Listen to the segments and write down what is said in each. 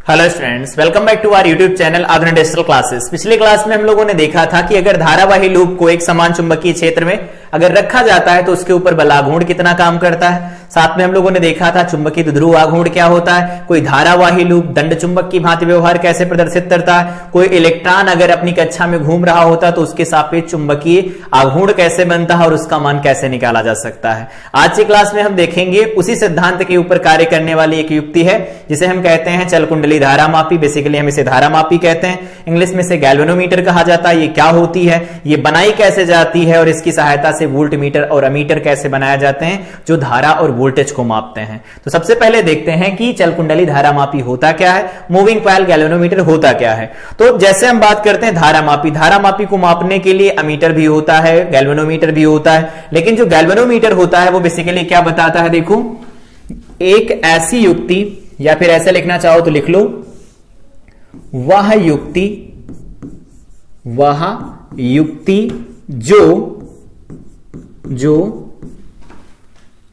Hello students, welcome back to our YouTube channel Aadhunik digital classes. पिछली class में हम लोगों ने देखा था कि अगर धारावाही लूप को एक समान चुंबकीय क्षेत्र में अगर रखा जाता है तो उसके ऊपर बल आघूर्ण कितना काम करता है। साथ में हम लोगों ने देखा था चुंबकीय ध्रुव आघूर्ण क्या होता है, कोई धारावाही लूप दंड चुंबक की भांति व्यवहार कैसे प्रदर्शित करता है, कोई इलेक्ट्रॉन अगर अपनी कक्षा में घूम रहा होता तो उसके सापेक्ष चुंबकीय आघूर्ण कैसे बनता है और उसका मान कैसे निकाला जा सकता है। आज की क्लास में हम देखेंगे उसी सिद्धांत के ऊपर कार्य करने वाली एक युक्ति है जिसे हम कहते हैं चल कुंडली धारामापी। बेसिकली हम इसे धारामापी कहते हैं, इंग्लिश में से गैल्वेनोमीटर कहा जाता है। ये क्या होती है, ये बनाई कैसे जाती है और इसकी सहायता से वोल्ट मीटर और अमीटर कैसे बनाए जाते हैं जो धारा और वोल्टेज को मापते हैं। तो सबसे पहले देखते हैं कि चल कुंडली धारामापी होता क्या है, मूविंग कॉइल गैल्वेनोमीटर होता क्या है। तो जैसे हम बात करते हैं धारामापी को मापने के लिए अमीटर भी होता है, गैल्वेनोमीटर भी होता है। लेकिन जो गैल्वेनोमीटर होता है वो बेसिकली क्या बताता है, देखो एक ऐसी युक्ति, या फिर ऐसे लिखना चाहो तो लिख लो, वह युक्ति जो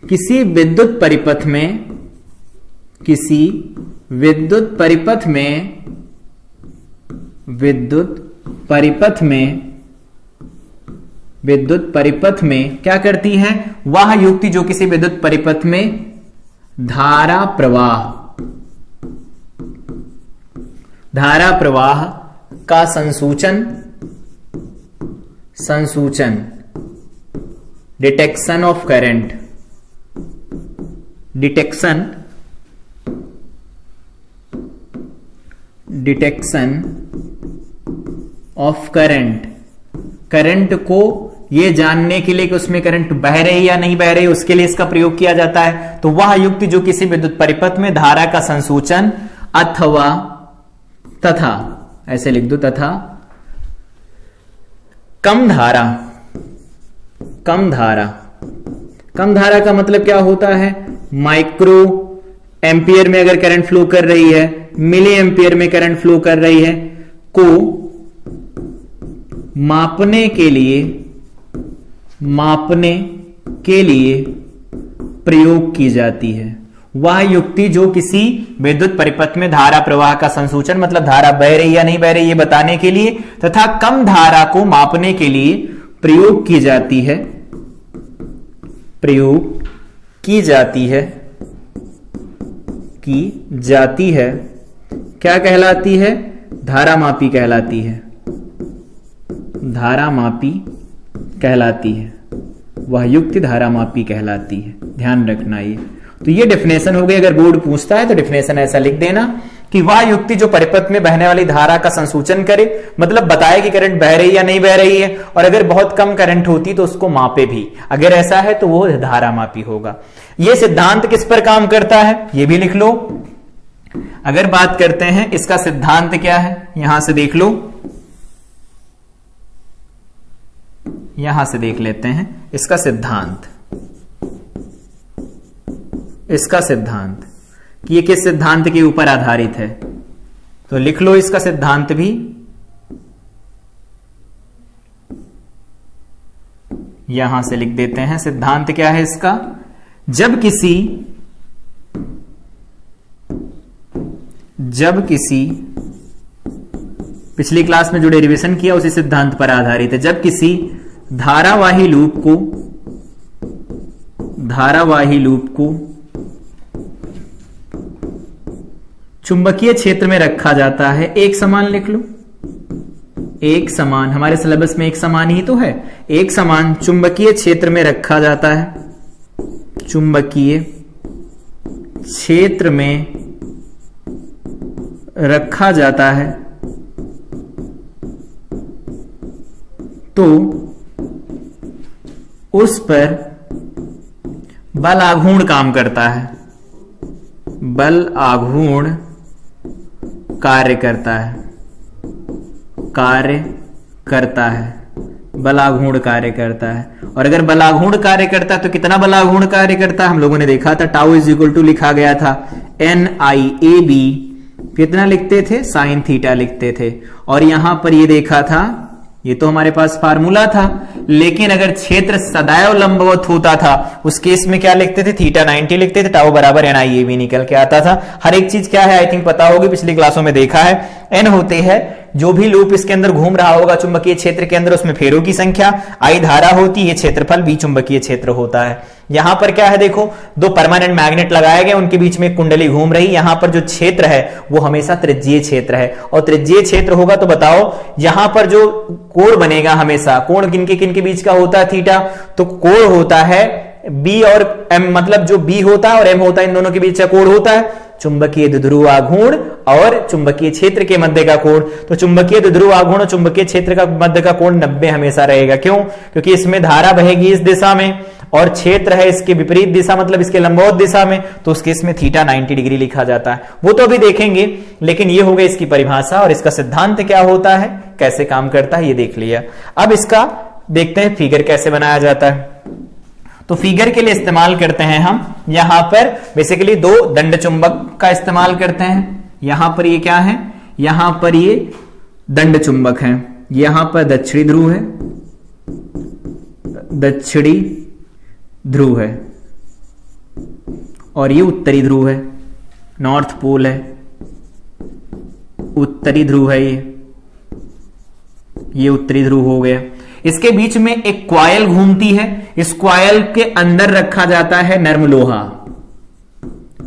किसी विद्युत परिपथ में क्या करती है, वह युक्ति जो किसी विद्युत परिपथ में धारा प्रवाह का संसूचन डिटेक्शन ऑफ करंट करंट को ये जानने के लिए कि उसमें करंट बह रही या नहीं बह रही, उसके लिए इसका प्रयोग किया जाता है। तो वह युक्ति जो किसी विद्युत परिपथ में धारा का संसूचन तथा ऐसे लिख दो, तथा कम धारा का मतलब क्या होता है, माइक्रो एम्पियर में अगर करंट फ्लो कर रही है, मिली एम्पियर में करंट फ्लो कर रही है, को मापने के लिए प्रयोग की जाती है। वह युक्ति जो किसी विद्युत परिपथ में धारा प्रवाह का संसूचन मतलब धारा बह रही या नहीं बह रही ये बताने के लिए तथा कम धारा को मापने के लिए प्रयोग की जाती है क्या कहलाती है, धारामापी कहलाती है। वह युक्ति धारामापी कहलाती है, ध्यान रखना ये। तो ये डेफिनेशन हो गई। अगर बोर्ड पूछता है तो डेफिनेशन ऐसा लिख देना कि वह युक्ति जो परिपथ में बहने वाली धारा का संसूचन करे, मतलब बताए कि करंट बह रही या नहीं बह रही है, और अगर बहुत कम करंट होती तो उसको मापे भी। अगर ऐसा है तो वो धारामापी होगा। यह सिद्धांत किस पर काम करता है ये भी लिख लो। अगर बात करते हैं इसका सिद्धांत क्या है, यहां से देख लो, यहां से देख लेते हैं इसका सिद्धांत कि ये किस सिद्धांत के ऊपर आधारित है। तो लिख लो इसका सिद्धांत भी, यहां से लिख देते हैं। सिद्धांत क्या है इसका, जब किसी पिछली क्लास में जो डेरिवेशन किया उसी सिद्धांत पर आधारित है। जब किसी धारावाही लूप को चुंबकीय क्षेत्र में रखा जाता है, एक समान लिख लो, एक समान, हमारे सिलेबस में एक समान ही तो है। एक समान चुंबकीय क्षेत्र में रखा जाता है, चुंबकीय क्षेत्र में रखा जाता है तो उस पर बल आघूर्ण काम करता है, बल आघूर्ण कार्य करता है, बल आघूर्ण कार्य करता है। और अगर बल आघूर्ण कार्य करता है तो कितना बल आघूर्ण कार्य करता है, हम लोगों ने देखा था टाउ इज इक्वल टू लिखा गया था NIAB, कितना लिखते थे, साइन थीटा लिखते थे। और यहां पर ये देखा था ये तो हमारे पास फार्मूला था, लेकिन अगर क्षेत्र सदैव लंबवत होता था उस केस में क्या लिखते थे, थीटा 90 लिखते थे, टाउ बराबर एन आई ए भी निकल के आता था। हर एक चीज क्या है आई थिंक पता होगी, पिछली क्लासों में देखा है। एन होते हैं जो भी लूप इसके अंदर घूम रहा होगा चुंबकीय क्षेत्र के अंदर, उसमें फेरों की संख्या, आई धारा होती है, क्षेत्रफल बी चुंबकीय क्षेत्र होता है। यहां पर क्या है देखो, दो परमानेंट मैग्नेट लगाए गए, उनके बीच में एक कुंडली घूम रही। यहां पर जो क्षेत्र है वो हमेशा त्रिज्यीय क्षेत्र है, और त्रिज्यीय क्षेत्र होगा तो बताओ यहां पर जो कोण बनेगा, हमेशा कोण किन के बीच का होता है, थीटा, तो कोण होता है बी और एम, मतलब जो बी होता है और एम होता है, इन दोनों के बीच का कोण होता है चुंबकीय द्विध्रुव आघूर्ण और चुंबकीय क्षेत्र के मध्य का कोण। तो चुंबकीय द्विध्रुव आघूर्ण और चुंबकीय क्षेत्र का मध्य का कोण 90 हमेशा रहेगा। क्यों? क्योंकि इसमें धारा बहेगी इस दिशा में और क्षेत्र है इसके विपरीत दिशा, मतलब इसके लंबवत दिशा में, तो उसके इसमें थीटा 90 डिग्री लिखा जाता है। वो तो अभी देखेंगे, लेकिन ये हो गई इसकी परिभाषा और इसका सिद्धांत क्या होता है, कैसे काम करता है, ये देख लिया। अब इसका देखते हैं फिगर कैसे बनाया जाता है। तो फिगर के लिए इस्तेमाल करते हैं हम यहां पर बेसिकली दो दंड चुंबक का इस्तेमाल करते हैं। यहां पर ये क्या है, यहां पर ये दंड चुंबक है, यहां पर दक्षिणी ध्रुव है, दक्षिणी ध्रुव है, और ये उत्तरी ध्रुव है, नॉर्थ पोल है, उत्तरी ध्रुव है, ये उत्तरी ध्रुव हो गया। इसके बीच में एक क्वायल घूमती है, इस क्वायल के अंदर रखा जाता है नर्म लोहा।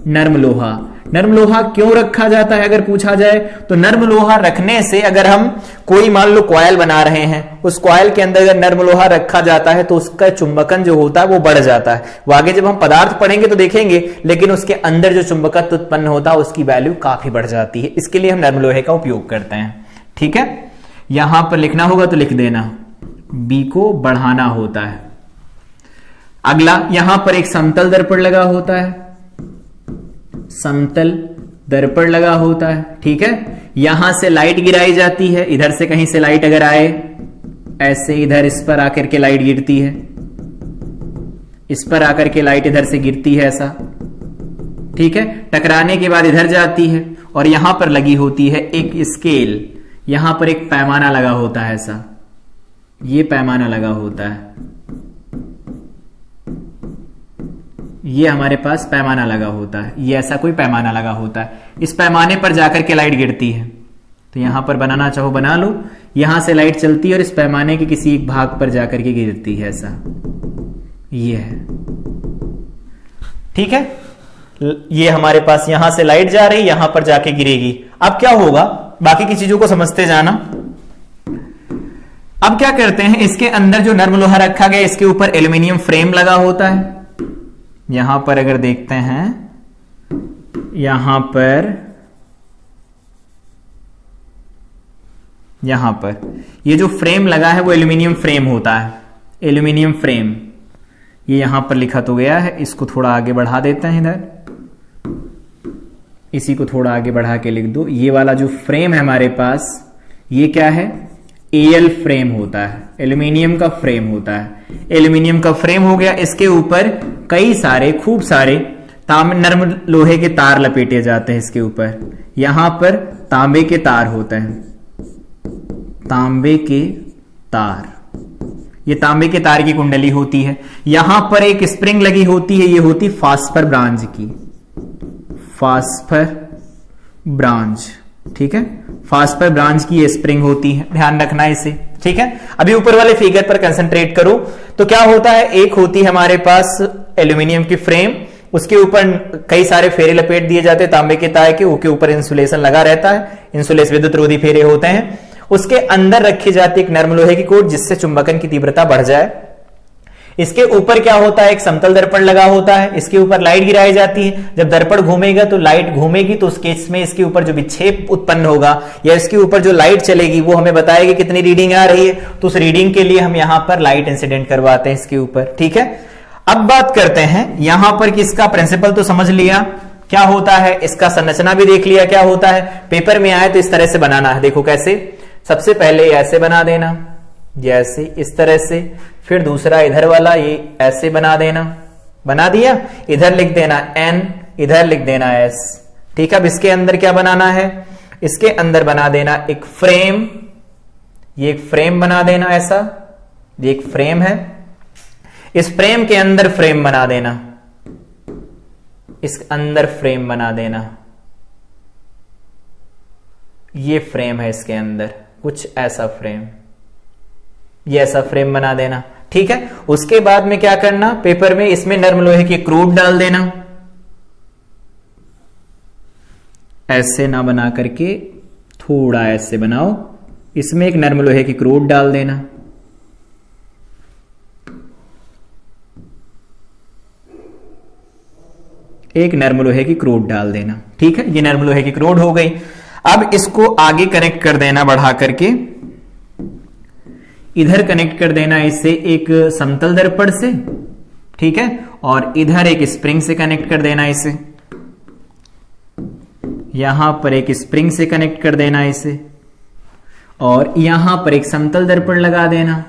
नर्म लोहा, नर्म लोहा क्यों रखा जाता है अगर पूछा जाए तो, नर्म लोहा रखने से अगर हम कोई मान लो क्वायल बना रहे हैं, उस क्वायल के अंदर अगर नर्म लोहा रखा जाता है तो उसका चुंबकन जो होता है वो बढ़ जाता है। वो आगे जब हम पदार्थ पढ़ेंगे तो देखेंगे, लेकिन उसके अंदर जो चुंबकत्व उत्पन्न होता है उसकी वैल्यू काफी बढ़ जाती है। इसके लिए हम नर्म लोहे का उपयोग करते हैं। ठीक है, यहां पर लिखना होगा तो लिख देना, बी को बढ़ाना होता है। अगला, यहां पर एक समतल दर्पण लगा होता है, समतल दर्पण लगा होता है। ठीक है, यहां से लाइट गिराई जाती है, इधर से कहीं से लाइट अगर आए, ऐसे इधर इस पर आकर के लाइट गिरती है, इस पर आकर के लाइट इधर से गिरती है ऐसा। ठीक है, टकराने के बाद इधर जाती है और यहां पर लगी होती है एक स्केल, यहां पर एक पैमाना लगा होता है ऐसा, ये पैमाना लगा होता है, ये हमारे पास पैमाना लगा होता है, ये ऐसा कोई पैमाना लगा होता है। इस पैमाने पर जाकर के लाइट गिरती है, तो यहां पर बनाना चाहो बना लो, यहां से लाइट चलती है और इस पैमाने के किसी एक भाग पर जाकर के गिरती है ऐसा, ये है। ठीक है, ये हमारे पास यहां से लाइट जा रही, यहां पर जाके गिरेगी। अब क्या होगा, बाकी की चीजों को समझते जाना। अब क्या करते हैं, इसके अंदर जो नर्म लोहा रखा गया, इसके ऊपर एल्यूमिनियम फ्रेम लगा होता है। यहां पर अगर देखते हैं, यहां पर ये जो फ्रेम लगा है वो एल्यूमिनियम फ्रेम होता है, एल्यूमिनियम फ्रेम। ये यहां पर लिखा तो गया है, इसको थोड़ा आगे बढ़ा देते हैं, इधर इसी को थोड़ा आगे बढ़ा के लिख दो। ये वाला जो फ्रेम है हमारे पास, ये क्या है, एल फ्रेम होता है, एल्यूमिनियम का फ्रेम होता है। एल्यूमिनियम का फ्रेम हो गया, इसके ऊपर कई सारे खूब सारे नर्म लोहे के तार लपेटे जाते हैं इसके ऊपर। यहां पर तांबे के तार होते हैं, तांबे के तार, ये तांबे के तार की कुंडली होती है। यहां पर एक स्प्रिंग लगी होती है, ये होती फास्फर ब्रांज की, फास्फर ब्रांच। ठीक है, फास्फर ब्रांच की ये स्प्रिंग होती है, ध्यान रखना इसे। ठीक है, अभी ऊपर वाले फिगर पर कंसंट्रेट करो। तो क्या होता है, एक होती है हमारे पास एल्यूमिनियम की फ्रेम, उसके ऊपर कई सारे फेरे लपेट दिए जाते हैं तांबे के तार के, उसके ऊपर इंसुलेशन लगा रहता है, इंसुलेशन विद्युत रोधी फेरे होते हैं। उसके अंदर रखी जाती है एक नर्म लोहे की कोट, जिससे चुंबकन की तीव्रता बढ़ जाए। इसके ऊपर क्या होता है, एक समतल दर्पण लगा होता है, इसके ऊपर लाइट गिराई जाती है। जब दर्पण घूमेगा तो लाइट घूमेगी, तो उस केस में इसके ऊपर जो विक्षेप उत्पन्न होगा या इसके ऊपर जो लाइट चलेगी वो हमें बताएगी कितनी रीडिंग आ रही है। तो उस रीडिंग के लिए हम यहां पर लाइट इंसिडेंट करवाते हैं इसके ऊपर। ठीक है, अब बात करते हैं यहां पर किसका प्रिंसिपल तो समझ लिया क्या होता है, इसका संरचना भी देख लिया क्या होता है। पेपर में आए तो इस तरह से बनाना है, देखो कैसे। सबसे पहले ऐसे बना देना, जैसे इस तरह से, फिर दूसरा इधर वाला ये ऐसे बना देना, बना दिया, इधर लिख देना n, इधर लिख देना s। ठीक है, अब इसके अंदर क्या बनाना है, इसके अंदर बना देना एक फ्रेम, ये एक फ्रेम बना देना ऐसा, ये एक फ्रेम है, इस फ्रेम के अंदर फ्रेम बना देना, इस अंदर फ्रेम बना देना, ये फ्रेम है, इसके अंदर कुछ ऐसा फ्रेम, ये ऐसा फ्रेम बना देना। ठीक है, उसके बाद में क्या करना, पेपर में इसमें नर्म लोहे की क्रूड डाल देना, ऐसे ना बना करके थोड़ा ऐसे बनाओ, इसमें एक नर्म लोहे की क्रूड डाल देना। एक नर्म लोहे की क्रूड डाल देना। ठीक है, ये नर्म लोहे की क्रूड हो गई। अब इसको आगे कनेक्ट कर देना, बढ़ा करके इधर कनेक्ट कर देना इसे एक समतल दर्पण से। ठीक है, और इधर एक स्प्रिंग से कनेक्ट कर देना इसे, यहां पर एक स्प्रिंग से कनेक्ट कर देना इसे, और यहां पर एक समतल दर्पण लगा देना।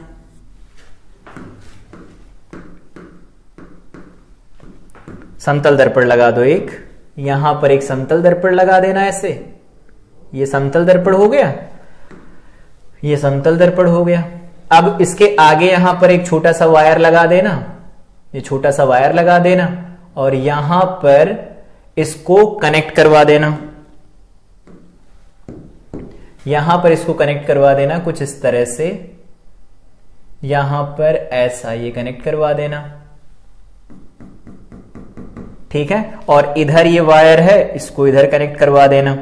समतल दर्पण लगा दो एक, यहां पर एक समतल दर्पण लगा देना ऐसे, ये समतल दर्पण हो गया, ये समतल दर्पण हो गया। अब इसके आगे यहां पर एक छोटा सा वायर लगा देना, ये छोटा सा वायर लगा देना, और यहां पर इसको कनेक्ट करवा देना, यहां पर इसको कनेक्ट करवा देना कुछ इस तरह से, यहां पर ऐसा ये कनेक्ट करवा देना। ठीक है, और इधर ये वायर है, इसको इधर कनेक्ट करवा देना।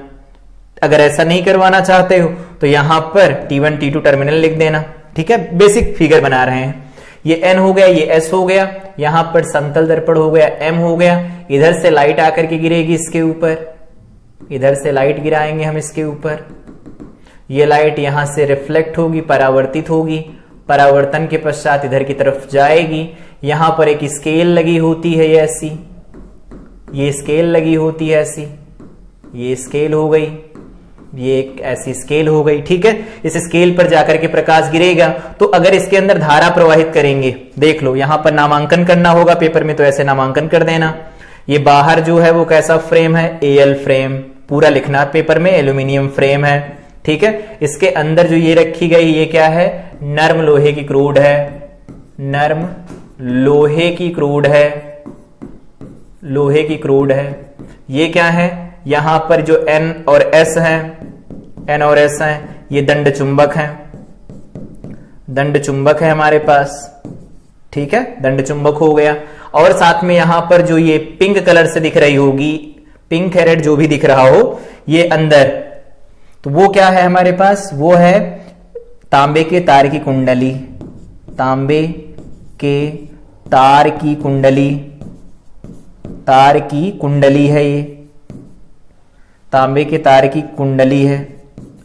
अगर ऐसा नहीं करवाना चाहते हो तो यहां पर T1 T2 टर्मिनल लिख देना। ठीक है, बेसिक फिगर बना रहे हैं। ये N हो गया, ये S हो गया, यहां पर समतल दर्पण हो गया, M हो गया। इधर से लाइट आकर के गिरेगी इसके ऊपर, इधर से लाइट गिराएंगे हम इसके ऊपर, ये लाइट यहां से रिफ्लेक्ट होगी, परावर्तित होगी, परावर्तन के पश्चात इधर की तरफ जाएगी। यहां पर एक स्केल लगी होती है, ये ऐसी, ये स्केल लगी होती है ऐसी, ये स्केल हो गई, ये एक ऐसी स्केल हो गई। ठीक है, इस स्केल पर जाकर के प्रकाश गिरेगा। तो अगर इसके अंदर धारा प्रवाहित करेंगे, देख लो यहां पर नामांकन करना होगा पेपर में, तो ऐसे नामांकन कर देना। ये बाहर जो है वो कैसा फ्रेम है, AL फ्रेम, पूरा लिखना पेपर में, एल्यूमिनियम फ्रेम है। ठीक है, इसके अंदर जो ये रखी गई ये क्या है, नर्म लोहे की क्रूड है, नर्म लोहे की क्रूड है, लोहे की क्रूड है। ये क्या है, यहां पर जो N और S है, N और S है, ये दंड चुंबक है, दंड चुंबक है हमारे पास। ठीक है, दंड चुंबक हो गया। और साथ में यहां पर जो ये पिंक कलर से दिख रही होगी, पिंक है, रेड, जो भी दिख रहा हो, ये अंदर, तो वो क्या है हमारे पास, वो है तांबे के तार की कुंडली, तांबे के तार की कुंडली, तार की कुंडली है ये, तांबे के तार की कुंडली है,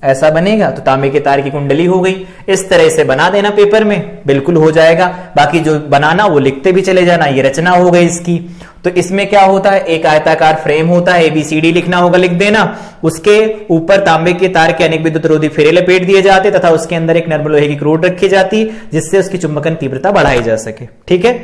ऐसा बनेगा तो तांबे के तार की कुंडली हो गई। इस तरह से बना देना पेपर में, बिल्कुल हो जाएगा। बाकी जो बनाना वो लिखते भी चले जाना। ये रचना हो गई इसकी। तो इसमें क्या होता है, एक आयताकार फ्रेम होता है, ABCD लिखना होगा, लिख देना। उसके ऊपर तांबे के तार के अनेक विद्युत रोधी फेरे लपेट दिए जाते तथा उसके अंदर एक नर्म लोहे की क्रूड रखी जाती जिससे उसकी चुंबकन तीव्रता बढ़ाई जा सके। ठीक है,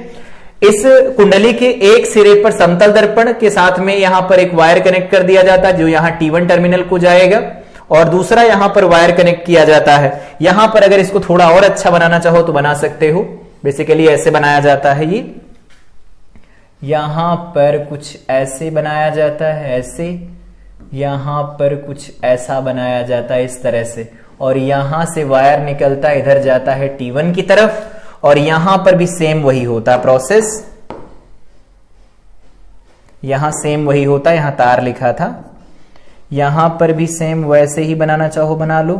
इस कुंडली के एक सिरे पर समतल दर्पण के साथ में यहां पर एक वायर कनेक्ट कर दिया जाता है जो यहां T1 टर्मिनल को जाएगा, और दूसरा यहां पर वायर कनेक्ट किया जाता है। यहां पर अगर इसको थोड़ा और अच्छा बनाना चाहो तो बना सकते हो। बेसिकली ऐसे बनाया जाता है, ये यहां पर कुछ ऐसे बनाया जाता है, ऐसे, यहां पर कुछ ऐसा बनाया जाता है इस तरह से, और यहां से वायर निकलता है, इधर जाता है T1 की तरफ, और यहां पर भी सेम वही होता है प्रोसेस, यहां सेम वही होता है, यहां तार लिखा था, यहां पर भी सेम वैसे ही बनाना चाहो बना लो।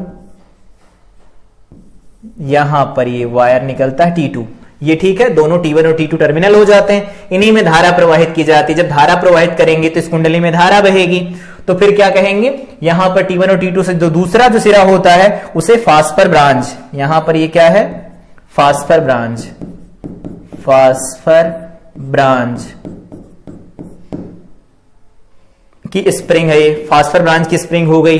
यहां पर ये वायर निकलता है T2, ये ठीक है, दोनों T1 और T2 टर्मिनल हो जाते हैं। इन्हीं में धारा प्रवाहित की जाती है। जब धारा प्रवाहित करेंगे तो इस कुंडली में धारा बहेगी, तो फिर क्या कहेंगे, यहां पर T1 और T2 से जो दूसरा जो सिरा होता है उसे फास्फर ब्रांच, यहां पर ये क्या है, फास्फर ब्रांच, फास्फर ब्रांच की स्प्रिंग है, ये फास्फर ब्रांच की स्प्रिंग हो गई।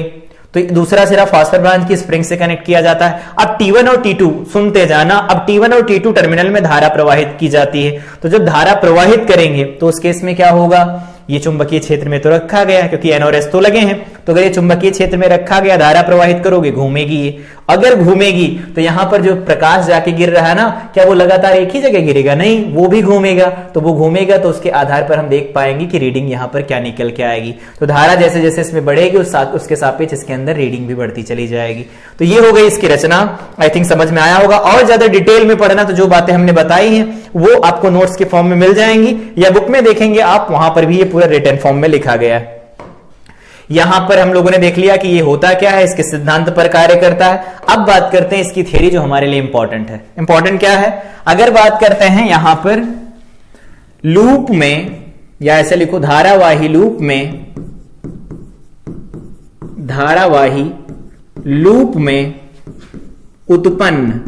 तो दूसरा सिरा फास्फर ब्रांच की स्प्रिंग से कनेक्ट किया जाता है। अब T1 और T2 सुनते जाना, अब T1 और T2 टर्मिनल में धारा प्रवाहित की जाती है। तो जब धारा प्रवाहित करेंगे तो उस केस में क्या होगा, ये चुंबकीय क्षेत्र में तो रखा गया क्योंकि N और S तो लगे हैं, तो अगर ये चुंबकीय क्षेत्र में रखा गया, धारा प्रवाहित करोगे, घूमेगी ये। अगर घूमेगी तो यहां पर जो प्रकाश जाके गिर रहा है ना, क्या वो लगातार एक ही जगह गिरेगा? नहीं, वो भी घूमेगा। तो वो घूमेगा तो उसके आधार पर हम देख पाएंगे कि रीडिंग यहां पर क्या निकल के आएगी। तो धारा जैसे जैसे इसमें बढ़ेगी उसके सापेक्ष इसके अंदर रीडिंग भी बढ़ती चली जाएगी। तो ये हो गई इसकी रचना। आई थिंक समझ में आया होगा। और ज्यादा डिटेल में पढ़ना तो जो बातें हमने बताई हैं वो आपको नोट्स के फॉर्म में मिल जाएंगी, या बुक में देखेंगे आप, वहां पर भी ये पूरा रिटन फॉर्म में लिखा गया है। यहां पर हम लोगों ने देख लिया कि ये होता क्या है, इसके सिद्धांत पर कार्य करता है। अब बात करते हैं इसकी थ्योरी, जो हमारे लिए इंपॉर्टेंट है। इंपॉर्टेंट क्या है? अगर बात करते हैं यहां पर लूप में, या ऐसे लिखो धारावाही लूप में, धारावाही लूप में उत्पन्न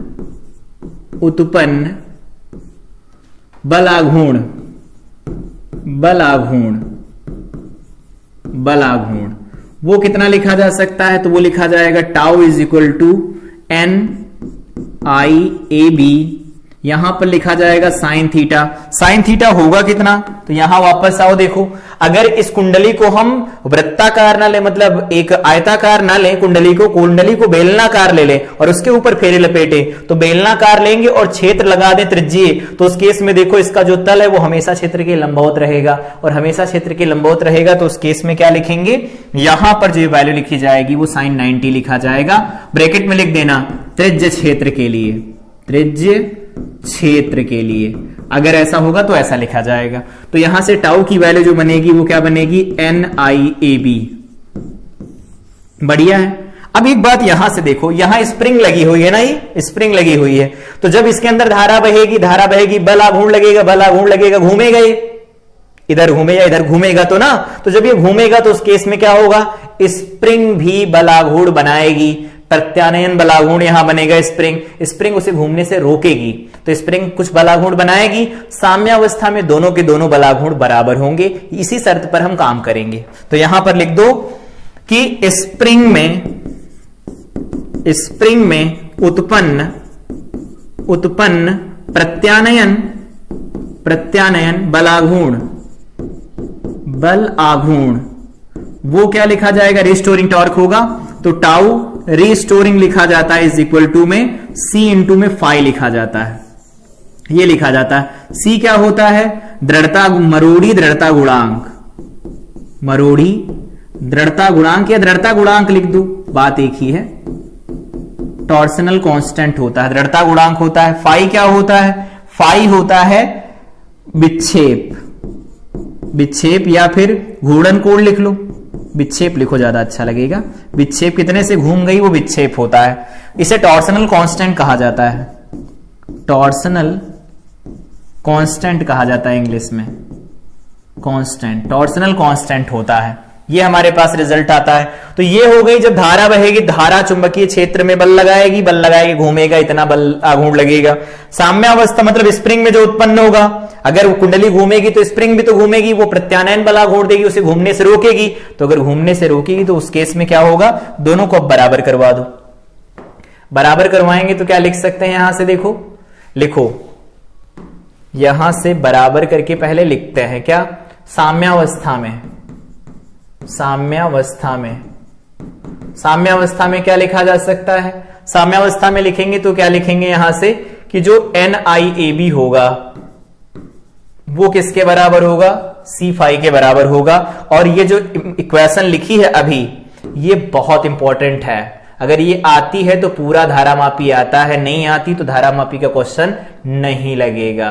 बलाघूर्ण वो कितना लिखा जा सकता है? तो वो लिखा जाएगा tau is equal to NIAB। यहां पर लिखा जाएगा साइन थीटा। साइन थीटा होगा कितना? तो यहां वापस आओ, देखो, अगर इस कुंडली को हम वृत्ताकार ना ले, मतलब एक आयताकार ना ले, कुंडली को बेलनाकार ले ले और उसके ऊपर फेरे लपेटे, तो बेलनाकार लेंगे और क्षेत्र लगा दें त्रिज्यीय, तो उस केस में देखो इसका जो तल है वो हमेशा क्षेत्र के लंबवत रहेगा, और हमेशा क्षेत्र के लंबवत रहेगा तो उस केस में क्या लिखेंगे? यहां पर जो वैल्यू लिखी जाएगी वो sin 90 लिखा जाएगा। ब्रैकेट में लिख देना त्रिज्य क्षेत्र के लिए, त्रिज्य क्षेत्र के लिए। अगर ऐसा होगा तो ऐसा लिखा जाएगा। तो यहां से टाउ की वैल्यू जो बनेगी वो क्या बनेगी? NIAB। बढ़िया है। अब एक बात यहां से देखो, यहां स्प्रिंग लगी हुई है ना, ये स्प्रिंग लगी हुई है, तो जब इसके अंदर धारा बहेगी, बल आघूर्ण लगेगा, घूमेगा, ये इधर घूमेगा इधर घूमेगा तो ना, तो जब ये घूमेगा तो उस केस में क्या होगा? स्प्रिंग भी बलाघूर्ण बनाएगी, प्रत्यानयन बलाघूर्ण यहां बनेगा। स्प्रिंग उसे घूमने से रोकेगी, तो स्प्रिंग कुछ बलाघूर्ण बनाएगी। साम्यावस्था में दोनों के दोनों बलाघूर्ण बराबर होंगे। इसी शर्त पर हम काम करेंगे। तो यहां पर लिख दो कि स्प्रिंग में उत्पन्न प्रत्यानयन बल आघूर्ण वो क्या लिखा जाएगा? रिस्टोरिंग टॉर्क होगा। तो टाउ रिस्टोरिंग लिखा जाता है इज इक्वल टू में C इंटू में फाई लिखा जाता है, ये लिखा जाता है। C क्या होता है? मरोड़ी दृढ़ता गुणांक या दृढ़ता गुणांक लिख दो, बात एक ही है। टॉर्सनल कांस्टेंट होता है, दृढ़ता गुणांक होता है। फाई क्या होता है? फाई होता है विक्षेप या फिर घूर्णन कोण लिख लो, विक्षेप लिखो ज्यादा अच्छा लगेगा। विक्षेप कितने से घूम गई वो विक्षेप होता है। इसे टॉर्सनल कांस्टेंट कहा जाता है, टॉर्सनल कांस्टेंट कहा जाता है इंग्लिश में, कांस्टेंट, टॉर्सनल कांस्टेंट होता है। ये हमारे पास रिजल्ट आता है। तो ये हो गई, जब धारा बहेगी, धारा चुंबकीय क्षेत्र में बल लगाएगी, घूमेगा, इतना बल आघूर्ण लगेगा। साम्यावस्था मतलब स्प्रिंग में जो उत्पन्न होगा, अगर वो कुंडली घूमेगी तो स्प्रिंग भी तो घूमेगी, वो प्रत्यानयन बल आघूर्ण देगी, उसे घूमने से रोकेगी। तो अगर घूमने से रोकेगी तो उस केस में क्या होगा? दोनों को अब बराबर करवा दो। बराबर करवाएंगे तो क्या लिख सकते हैं? यहां से देखो, लिखो, यहां से बराबर करके पहले लिखते हैं क्या? साम्यावस्था में क्या लिखा जा सकता है? साम्यावस्था में लिखेंगे तो क्या लिखेंगे यहां से कि जो NIAB होगा वो किसके बराबर होगा? C फाई के बराबर होगा। और ये जो इक्वेशन लिखी है अभी, ये बहुत इंपॉर्टेंट है। अगर ये आती है तो पूरा धारामापी आता है, नहीं आती तो धारामापी का क्वेश्चन नहीं लगेगा।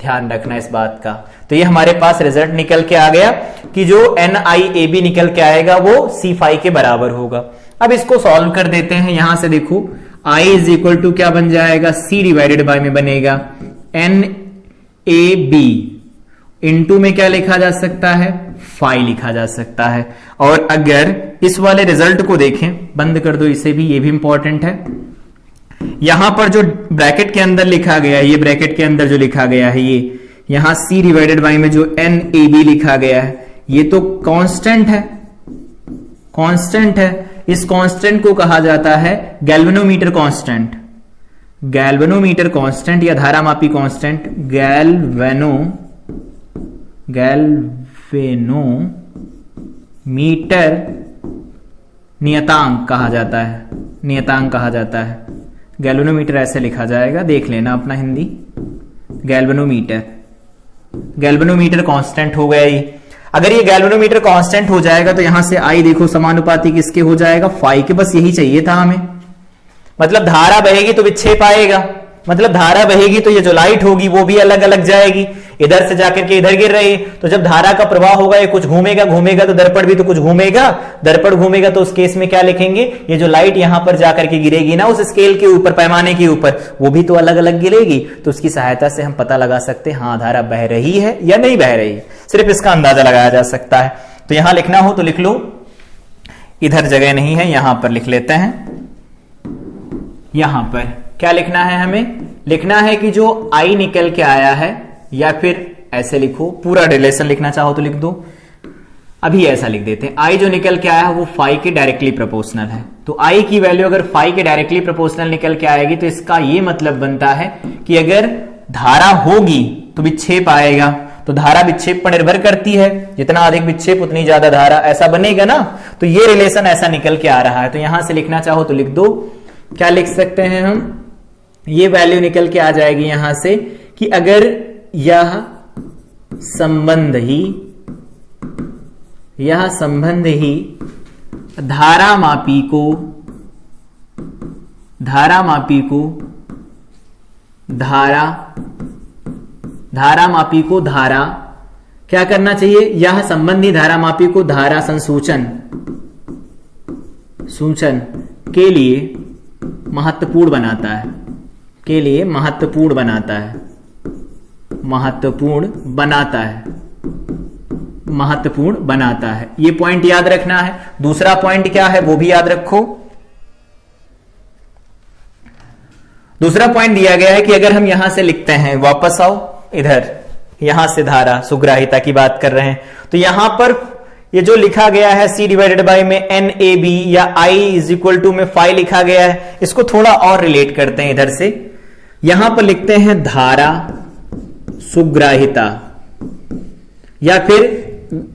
ध्यान रखना इस बात का। तो ये हमारे पास रिजल्ट निकल के आ गया कि जो NIAB निकल के आएगा वो C फाई के बराबर होगा। अब इसको सॉल्व कर देते हैं। यहां से देखो I इज इक्वल टू क्या बन जाएगा? C डिवाइडेड बाय में बनेगा NAB, इंटू में क्या लिखा जा सकता है? फाई लिखा जा सकता है। और अगर इस वाले रिजल्ट को देखें, बंद कर दो इसे भी, ये भी इंपॉर्टेंट है। यहां पर जो ब्रैकेट के अंदर लिखा गया है, ये ब्रैकेट के अंदर जो लिखा गया है, ये यहां C डिवाइडेड बाय में जो NAB लिखा गया है, ये तो कांस्टेंट है, कांस्टेंट है। इस कांस्टेंट को कहा जाता है गैल्वेनोमीटर कांस्टेंट, गैल्वेनोमीटर कांस्टेंट या धारामापी कांस्टेंट, गैल्वेनोमीटर नियतांक कहा जाता है, नियतांक कहा जाता है। गैल्वेनोमीटर ऐसे लिखा जाएगा, देख लेना अपना हिंदी। गैल्वेनोमीटर, गैल्वेनोमीटर कांस्टेंट हो गया ये। अगर ये गैल्वेनोमीटर कांस्टेंट हो जाएगा तो यहां से आई देखो समानुपाती किसके हो जाएगा, फाई के। बस यही चाहिए था हमें। मतलब धारा बहेगी तो विक्षेप आएगा, मतलब धारा बहेगी तो ये जो लाइट होगी वो भी अलग अलग जाएगी, इधर से जाकर के इधर गिर रही है। तो जब धारा का प्रवाह होगा ये कुछ घूमेगा, घूमेगा तो दर्पण भी तो कुछ घूमेगा, दर्पण घूमेगा तो उस केस में क्या लिखेंगे, ये जो लाइट यहां पर जाकर के गिरेगी ना उस स्केल के ऊपर, पैमाने के ऊपर, वो भी तो अलग अलग गिरेगी। तो उसकी सहायता से हम पता लगा सकते हैं हाँ धारा बह रही है या नहीं बह रही है, सिर्फ इसका अंदाजा लगाया जा सकता है। तो यहां लिखना हो तो लिख लो, इधर जगह नहीं है, यहां पर लिख लेते हैं। यहां पर क्या लिखना है हमें, लिखना है कि जो आई निकल के आया है, या फिर ऐसे लिखो, पूरा रिलेशन लिखना चाहो तो लिख दो, अभी ऐसा लिख देते हैं, आई जो निकल के आया है वो फाई के डायरेक्टली प्रोपोर्शनल है। तो आई की वैल्यू अगर फाई के डायरेक्टली प्रोपोर्शनल निकल के आएगी तो इसका ये मतलब बनता है कि अगर धारा होगी तो विक्षेप आएगा। तो धारा विक्षेप पर निर्भर करती है, जितना अधिक विक्षेप उतनी ज्यादा धारा, ऐसा बनेगा ना। तो ये रिलेशन ऐसा निकल के आ रहा है। तो यहां से लिखना चाहो तो लिख दो, क्या लिख सकते हैं हम, ये वैल्यू निकल के आ जाएगी यहां से कि अगर यह संबंध ही धारा मापी को धारा क्या करना चाहिए, यह संबंधी धारा मापी को धारा संसूचन के लिए महत्वपूर्ण बनाता है। ये पॉइंट याद रखना है। दूसरा पॉइंट क्या है वो भी याद रखो। दूसरा पॉइंट दिया गया है कि अगर हम यहां से लिखते हैं, वापस आओ इधर, यहां से धारा सुग्राहिता की बात कर रहे हैं, तो यहां पर ये जो लिखा गया है C डिवाइडेड बाई में NAB या I इज इक्वल टू में फाई लिखा गया है, इसको थोड़ा और रिलेट करते हैं इधर से। यहां पर लिखते हैं धारा सुग्राहिता, या फिर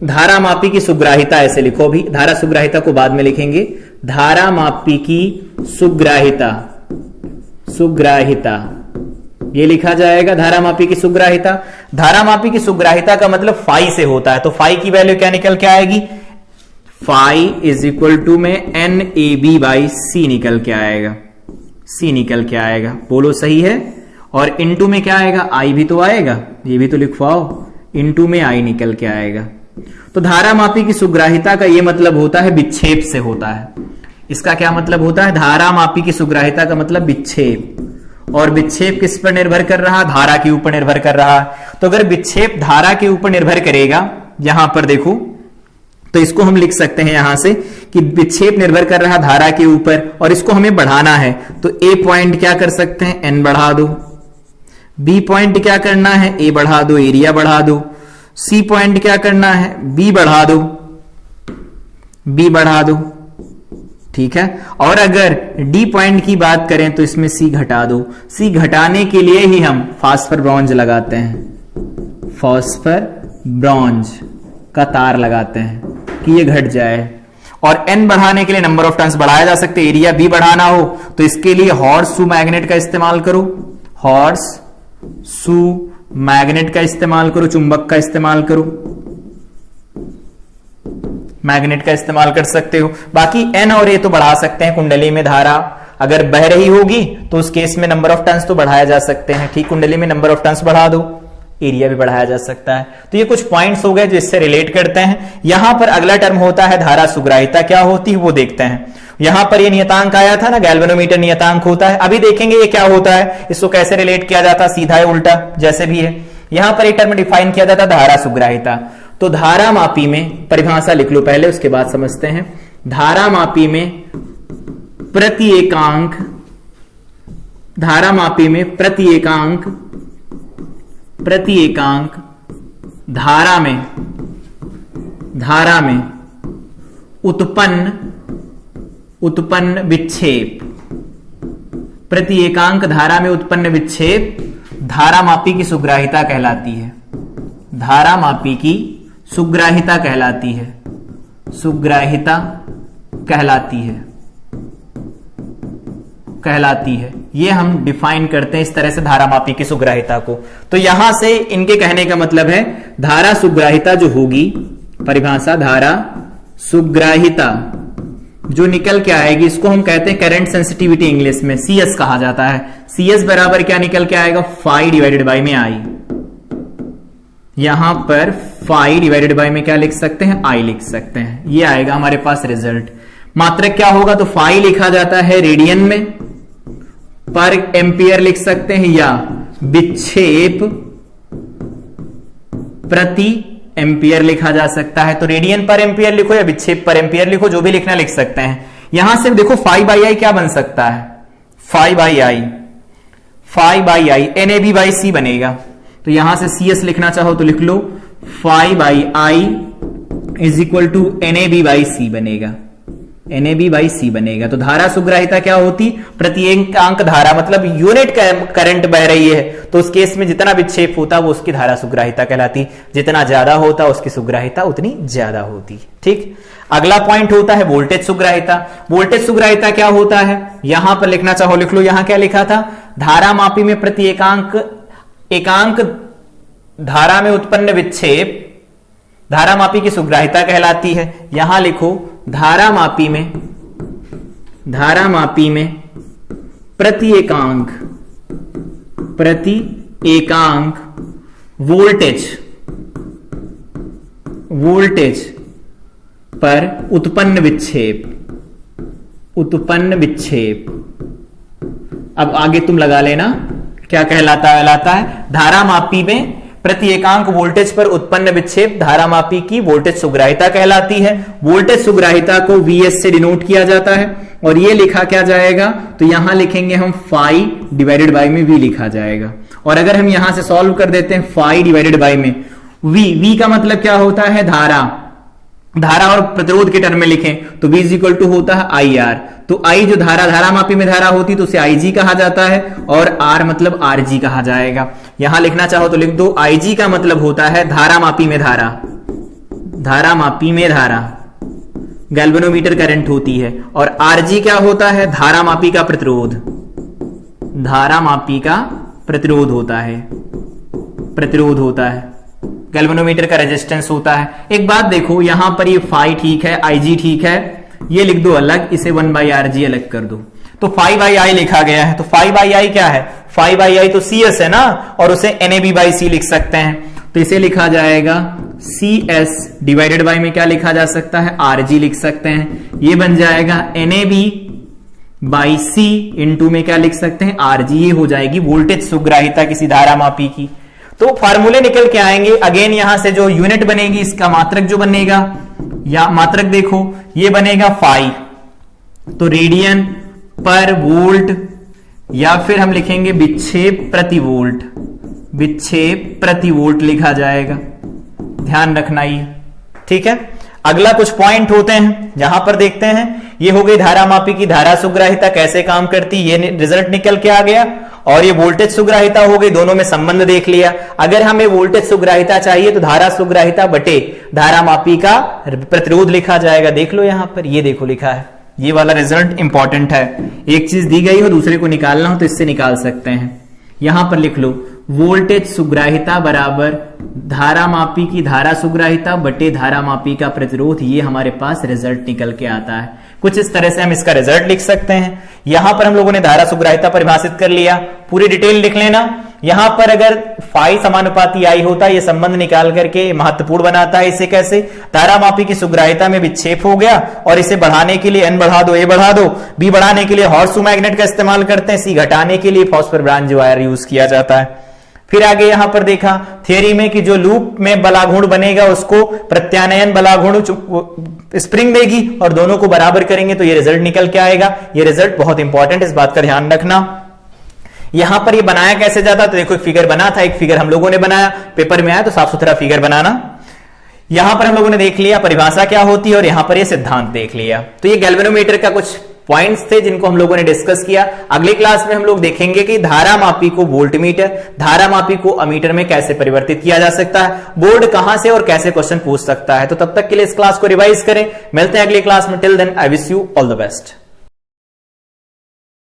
धारा मापी की सुग्राहिता, ऐसे लिखो। भी धारा सुग्राहिता को बाद में लिखेंगे, धारा मापी की सुग्राहिता ये लिखा जाएगा, धारा मापी की सुग्राहिता। धारा मापी की सुग्राहिता का मतलब फाई से होता है। तो फाई की वैल्यू क्या निकल के आएगी, फाई इज इक्वल टू में NAB बाई C निकल के आएगा। बोलो सही है। और इनटू में क्या आएगा, आई भी तो आएगा, ये भी तो लिखवाओ, इनटू में आई निकल के आएगा। तो धारा मापी की सुग्राहिता का ये मतलब होता है विक्षेप से होता है। इसका क्या मतलब होता है, धारा मापी की सुग्राहिता का मतलब विक्षेप। और विक्षेप किस पर निर्भर कर रहा, धारा के ऊपर निर्भर कर रहा। तो अगर विक्षेप धारा के ऊपर निर्भर करेगा, यहां पर देखो, तो इसको हम लिख सकते हैं यहां से कि विक्षेप निर्भर कर रहा धारा के ऊपर और इसको हमें बढ़ाना है। तो A पॉइंट क्या कर सकते हैं, N बढ़ा दो। B पॉइंट क्या करना है, A बढ़ा दो, एरिया बढ़ा दो। C पॉइंट क्या करना है, B बढ़ा दो, ठीक है। और अगर D पॉइंट की बात करें तो इसमें C घटा दो। C घटाने के लिए ही हम फास्फर ब्रॉन्ज लगाते हैं, फास्फर ब्रॉन्ज का तार लगाते हैं कि ये घट जाए। और N बढ़ाने के लिए नंबर ऑफ टर्न्स बढ़ाया जा सकते, एरिया B बढ़ाना हो तो इसके लिए हॉर्स शू मैग्नेट का इस्तेमाल करो, चुंबक का इस्तेमाल करो, मैग्नेट का इस्तेमाल कर सकते हो। बाकी N और A तो बढ़ा सकते हैं। कुंडली में धारा अगर बह रही होगी तो उस केस में नंबर ऑफ टर्न्स तो बढ़ाया जा सकते हैं, ठीक। कुंडली में नंबर ऑफ टर्न्स बढ़ा दो, एरिया भी बढ़ाया जा सकता है। तो ये कुछ पॉइंट्स हो गए जो इससे रिलेट करते हैं। यहां पर अगला टर्म होता है धारा सुग्राहिता, क्या होती है वो देखते हैं। यहां पर ये नियतांक आया था ना, गैल्वेनोमीटर नियतांक होता है। अभी देखेंगे ये क्या होता है, इसको कैसे रिलेट किया जाता है, सीधा या उल्टा जैसे भी है। यहां पर एक टर्म डिफाइन किया जाता धारा सुग्राहिता। तो धारा मापी में परिभाषा लिख लो पहले, उसके बाद समझते हैं। धारा मापी में प्रति एकांक धारा में उत्पन्न विक्षेप, प्रति एकांक धारा में उत्पन्न विक्षेप धारा मापी की सुग्राहिता कहलाती है। सुग्राहिता कहलाती है। ये हम डिफाइन करते हैं इस तरह से धारामापी की सुग्राहिता को। तो यहां से इनके कहने का मतलब है धारा सुग्राहिता जो होगी, परिभाषा धारा सुग्राहिता जो निकल के आएगी, इसको हम कहते हैं करंट सेंसिटिविटी, इंग्लिश में CS कहा जाता है। CS बराबर क्या निकल के आएगा, फाई डिवाइडेड बाई में आई। यहां पर फाई डिवाइडेड बाई में क्या लिख सकते हैं, आई लिख सकते हैं। ये आएगा हमारे पास रिजल्ट। मात्रक क्या होगा, तो फाई लिखा जाता है रेडियन में, पर एम्पियर लिख सकते हैं, या विक्षेप प्रति एम्पियर लिखा जा सकता है। तो रेडियन पर एम्पियर लिखो या विक्षेप पर एम्पियर लिखो, जो भी लिखना लिख सकते हैं। यहां से देखो फाई बाई आई क्या बन सकता है, phi by I NAB by C बनेगा। तो यहां से CS लिखना चाहो तो लिख लो, phi by I is equal to NAB by C बनेगा, NAB बाई C बनेगा। तो धारा सुग्राहिता क्या होती, प्रत्येकांक धारा, मतलब यूनिट करंट बह रही है तो उस केस में जितना विक्षेप होता वो उसकी धारा सुग्राहिता कहलाती, जितना ज्यादा होता उसकी सुग्राहिता उतनी ज्यादा होती। ठीक, अगला पॉइंट होता है वोल्टेज सुग्राहिता। वोल्टेज सुग्राहिता क्या होता है, यहां पर लिखना चाहो लिख लो। यहां क्या लिखा था, धारामापी में प्रत्येकांक एकांक धारा में उत्पन्न विक्षेप धारामापी की सुग्राहिता कहलाती है। यहां लिखो धारामापी में प्रति एकांक वोल्टेज पर उत्पन्न विक्षेप। अब आगे तुम लगा लेना क्या कहलाता है, धारामापी में प्रति एकांक वोल्टेज पर उत्पन्न विक्षेप धारामापी की वोल्टेज सुग्राहिता कहलाती है। वोल्टेज सुग्राहिता को VS से डिनोट किया जाता है और ये लिखा क्या जाएगा, तो यहां लिखेंगे हम फाई डिवाइडेड बाई में V लिखा जाएगा। और अगर हम यहां से सॉल्व कर देते हैं फाई डिवाइडेड बाई में V का मतलब क्या होता है, धारा और प्रतिरोध के टर्म में लिखें तो V इज इक्वल टू होता है IR। तो I जो धारामापी में धारा होती तो उसे IG कहा जाता है और R मतलब RG कहा जाएगा। यहां लिखना चाहो तो लिख दो, IG का मतलब होता है धारामापी में धारा गैल्वेनोमीटर करंट होती है, और RG क्या होता है, धारामापी का प्रतिरोध होता है, गैल्वेनोमीटर का रेजिस्टेंस होता है। एक बात देखो, यहां पर ये फाई ठीक है, IG ठीक है, ये लिख दो अलग, इसे 1/RG अलग कर दो। तो फाई बाई आई लिखा गया है। तो फाई बाई आई क्या है, फाई बाई आई तो CS है ना, और उसे NAB बाई C लिख सकते हैं। तो इसे लिखा जाएगा CS डिवाइडेड बाई में क्या लिखा जा सकता है, RG लिख सकते हैं। ये बन जाएगा NAB बाई C इंटू में क्या लिख सकते हैं, RG। ये हो जाएगी वोल्टेज सुग्राहिता किसी धारामापी की। तो फार्मूले निकल के आएंगे। अगेन यहां से जो यूनिट बनेगी, इसका मात्रक जो बनेगा, या मात्रक देखो ये बनेगा फाई, तो रेडियन पर वोल्ट, या फिर हम लिखेंगे विक्षेप प्रति वोल्ट लिखा जाएगा। ध्यान रखना ये, ठीक है। अगला कुछ पॉइंट होते हैं यहां पर देखते हैं। ये हो गई धारामापी की धारा सुग्राहिता कैसे काम करती, ये रिजल्ट निकल के आ गया। और ये वोल्टेज सुग्राहिता हो गई, दोनों में संबंध देख लिया। अगर हमें वोल्टेज सुग्राहिता चाहिए तो धारा सुग्राहिता बटे धारामापी का प्रतिरोध लिखा जाएगा। देख लो यहां पर, ये देखो लिखा है, ये वाला रिजल्ट इंपॉर्टेंट है। एक चीज दी गई हो दूसरे को निकालना हो तो इससे निकाल सकते हैं। यहां पर लिख लो वोल्टेज सुग्राहिता बराबर धारामापी की धारा सुग्राहिता बटे धारामापी का प्रतिरोध। ये हमारे पास रिजल्ट निकल के आता है। कुछ इस तरह से हम इसका रिजल्ट लिख सकते हैं। यहां पर हम लोगों ने धारा सुग्राहिता परिभाषित कर लिया, पूरी डिटेल लिख लेना। यहां पर अगर फाई समानुपाती आई होता, ये संबंध निकाल करके महत्वपूर्ण बनाता है। इसे कैसे, धारामापी की सुग्राहिता में विक्षेप हो गया और इसे बढ़ाने के लिए N बढ़ा दो, A बढ़ा दो, B बढ़ाने के लिए हॉर्सू मैग्नेट का इस्तेमाल करते हैं, C घटाने के लिए फॉस्फर ब्रांच वायर यूज किया जाता है। फिर आगे यहां पर देखा थियरी में कि जो लूप में बलाघूर्ण बनेगा उसको प्रत्यानयन बलाघूर्ण स्प्रिंग देगी और दोनों को बराबर करेंगे तो ये रिजल्ट निकल के आएगा। ये रिजल्ट बहुत इंपॉर्टेंट, इस बात का ध्यान रखना। यहां पर ये बनाया कैसे जाता, तो देखो एक फिगर बना था, एक फिगर हम लोगों ने बनाया, पेपर में आया तो साफ सुथरा फिगर बनाना। यहां पर हम लोगों ने देख लिया परिभाषा क्या होती है और यहां पर ये सिद्धांत देख लिया। तो ये गैल्वेनोमीटर का कुछ पॉइंट्स थे जिनको हम लोगों ने डिस्कस किया। अगली क्लास में हम लोग देखेंगे कि धारा मापी को वोल्टमीटर, धारा मापी को अमीटर में कैसे परिवर्तित किया जा सकता है, बोर्ड कहां से और कैसे क्वेश्चन पूछ सकता है। तो तब तक के लिए इस क्लास को रिवाइज करें। मिलते हैं अगली क्लास में। Till then I wish you all the best.